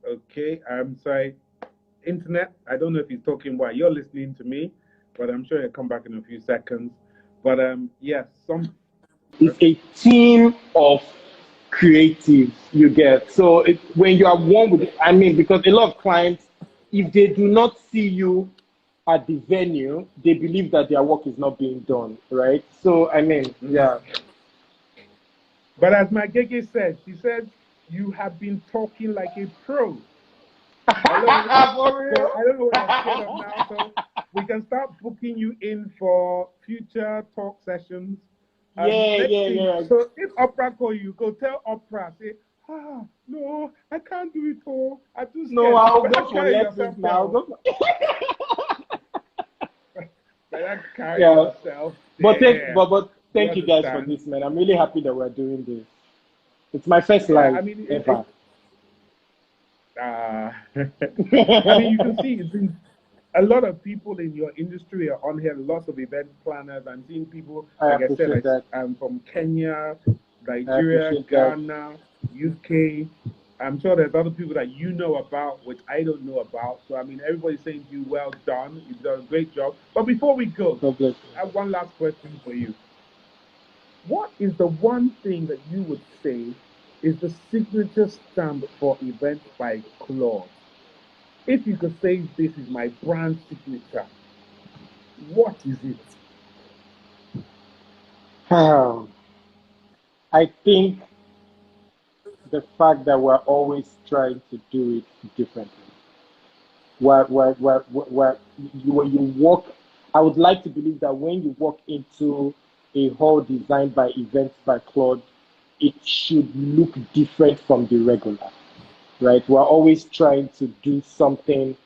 A: Okay, I'm sorry. Internet, I don't know if he's talking while you're listening to me, but I'm sure he'll come back in a few seconds. But yes,
B: It's a team of creatives you get. So when you are one with, I mean, because a lot of clients, if they do not see you at the venue, they believe that their work is not being done, right? So I mean, yeah.
A: But as my Gege said, she said, you have been talking like a pro. I don't know what I'm scared of now, so we can start booking you in for future talk sessions.
B: Yeah.
A: So if Opera call you, go tell Opera, say, no, I can't do it all. I'm too scared.
B: No, I'll go for lessons now.
A: Yourself.
B: But thank you guys for this, man. I'm really happy that we're doing this. It's my first live ever.
A: I mean, you can see it's been a lot of people in your industry are on here. Lots of event planners. I'm seeing people, like I said, I'm from Kenya, Nigeria, Ghana, UK. I'm sure there's other people that you know about, which I don't know about. So, I mean, everybody's saying to you, well done. You've done a great job. But before we go, I have one last question for you. What is the one thing that you would say is the signature stamp for events by Claud? If you could say this is my brand signature, what is it?
B: I think the fact that we're always trying to do it differently. When you walk, I would like to believe that when you walk into a hall designed by Events by Claud, it should look different from the regular, right? We're always trying to do something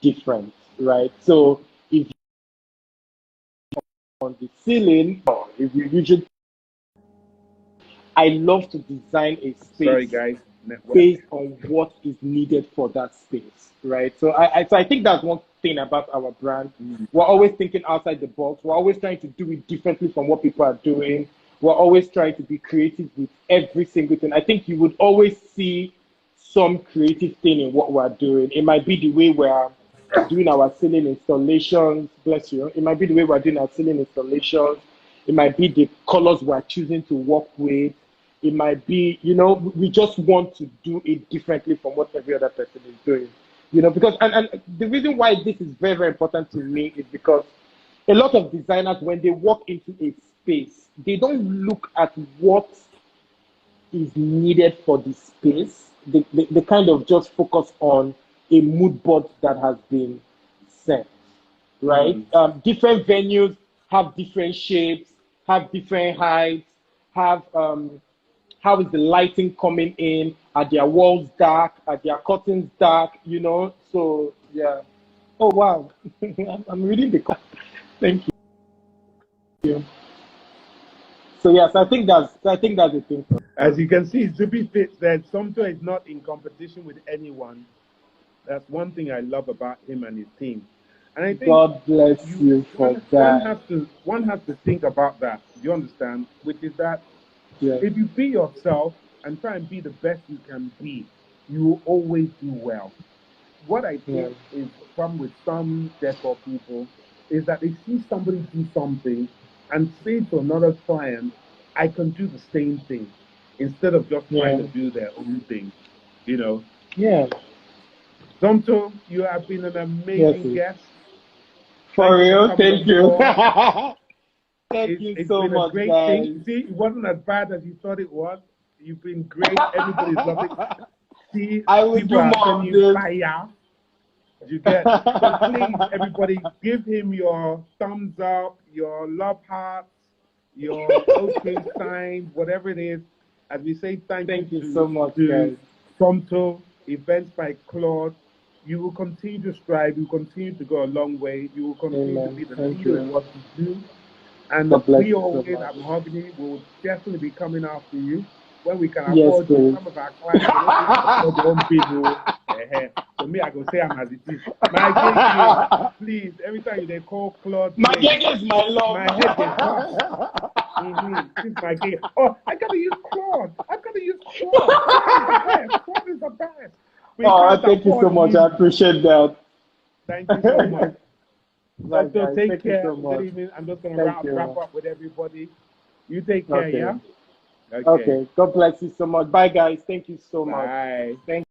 B: different, right? So if on the ceiling, if you usually, I love to design a space based on what is needed for that space, right? So I think that's one thing about our brand. We're always thinking outside the box. We're always trying to do it differently from what people are doing. We're always trying to be creative with every single thing. I think you would always see some creative thing in what we're doing. It might be the way we're doing our ceiling installations, bless you. It might be the way we're doing our ceiling installations. It might be the colors we're choosing to work with. It might be, we just want to do it differently from what every other person is doing. Because, and the reason why this is very, very important to me is because a lot of designers, when they walk into a space, they don't look at what is needed for the space. They kind of just focus on a mood board that has been set, right? Different venues have different shapes, have different heights, have how is the lighting coming in? Are their walls dark? Are their curtains dark? You know, so yeah. Oh wow, I'm reading the. Thank you. So yes, I think that's the thing.
A: As you can see, Zubi fits that Somto is not in competition with anyone. That's one thing I love about him and his team. And I think
B: God bless you for that.
A: one has to think about that. Do you understand? Which is that
B: Yeah.
A: if you be yourself and try and be the best you can be, you will always do well. What I
B: Yeah.
A: think is the problem with some decor people is that they see somebody do something and say to another client, I can do the same thing instead of just trying
B: Yeah.
A: to do their own thing. You know,
B: Yeah.
A: Zomto, you have been an
B: Yes.
A: amazing guest.
B: For
A: Thank you for
B: real.
A: coming
B: Thank
A: on
B: you.
A: board.
B: Thank you
A: It's
B: so
A: been a
B: much,
A: great
B: guys.
A: thing. See, it wasn't as bad as you thought it was. You've been great. Everybody's loving it. See,
B: I will
A: people
B: do
A: are
B: more
A: sending
B: of
A: you
B: this.
A: fire. You get so please, everybody, give him your thumbs up, your love hearts, your okay signs, whatever it is. As we say, thank
B: Thank
A: you
B: you so much,
A: to
B: guys.
A: Tomto Events by Claude. You will continue to strive. You will continue to go a long way. You will continue to
B: Amen.
A: be the
B: Thank
A: leader in
B: you.
A: what you do. And
B: God bless
A: we
B: you so
A: always
B: much.
A: at Mahogany will definitely be coming after you when we can
B: Yes,
A: afford you.
B: please.
A: Some of our clients, they don't even afford their own people. So me, I go say I'm as it is. My gay, please, every time they call Claude's
B: My
A: name,
B: gang is my love.
A: my head they bust. This is my gay. Oh, I gotta use Claude. I gotta use Claude. Claude is the best. Claude is the best. We
B: Oh,
A: can't
B: thank you so
A: afford
B: much. I
A: you.
B: appreciate that.
A: Thank you so much.
B: Bye,
A: So
B: guys.
A: take
B: Thank you
A: care.
B: so
A: Good
B: much.
A: evening. I'm just gonna
B: Thank
A: wrap
B: you.
A: up with everybody. You take care,
B: Okay.
A: yeah? Okay.
B: Okay. God bless you so much. Bye, guys. Thank you so much.
A: Bye.
B: Thank